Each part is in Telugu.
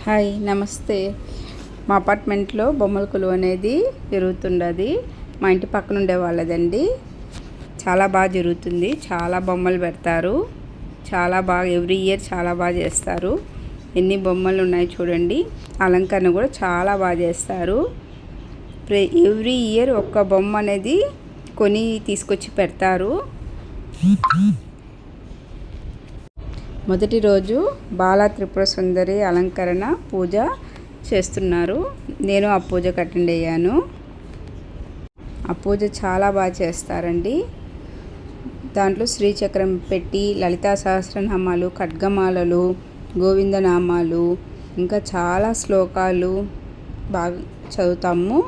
హాయ్ నమస్తే. మా అపార్ట్మెంట్లో బొమ్మల కొలువు అనేది జరుగుతుండది. మా ఇంటి పక్కన ఉండే వాళ్ళదండి. చాలా బాగా జరుగుతుంది. చాలా బొమ్మలు పెడతారు. చాలా బాగా ఎవ్రీ ఇయర్ చాలా బాగా చేస్తారు. ఎన్ని బొమ్మలు ఉన్నాయి చూడండి. అలంకరణ కూడా చాలా బాగా చేస్తారు. ఎవ్రీ ఇయర్ ఒక్క బొమ్మ అనేది కొని తీసుకొచ్చి పెడతారు. మొదటి రోజు బాలా త్రిపుర సుందరి అలంకరణ పూజ చేస్తున్నారు. నేను ఆ పూజకు అటెండ్ అయ్యాను. ఆ పూజ చాలా బాగా చేస్తారండి. దాంట్లో శ్రీచక్రం పెట్టి లలితా సహస్రనామాలు, ఖడ్గమాలలు, గోవిందనామాలు, ఇంకా చాలా శ్లోకాలు బాగా చదువుతాము.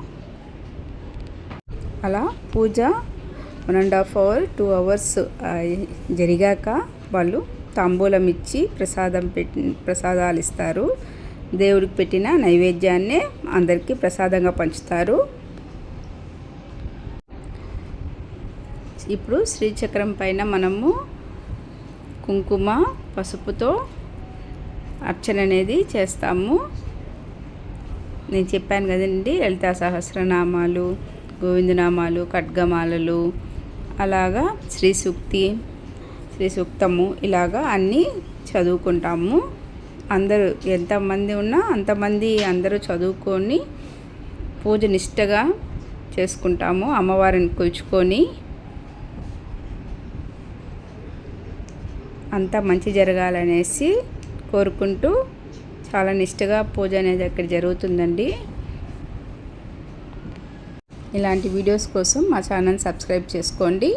అలా పూజ 1.5 hours 2 hours జరిగాక వాళ్ళు తాంబూలం ఇచ్చి ప్రసాదాలు ఇస్తారు. దేవుడికి పెట్టిన నైవేద్యాన్నే అందరికీ ప్రసాదంగా పంచుతారు. ఇప్పుడు శ్రీచక్రం పైన మనము కుంకుమ పసుపుతో అర్చన అనేది చేస్తాము. నేను చెప్పాను కదండి, లలితా సహస్రనామాలు, గోవిందనామాలు, ఖడ్గమాలలు, అలాగా శ్రీ సూక్తము ఇలాగా అన్నీ చదువుకుంటాము. అందరూ ఎంతమంది ఉన్నా అంతమంది అందరూ చదువుకొని పూజ నిష్టగా చేసుకుంటాము. అమ్మవారిని కొలుచుకొని అంతా మంచి జరగాలనేసి కోరుకుంటూ చాలా నిష్టగా పూజ అనేది అక్కడ జరుగుతుందండి. ఇలాంటి వీడియోస్ కోసం మా ఛానల్ సబ్స్క్రైబ్ చేసుకోండి.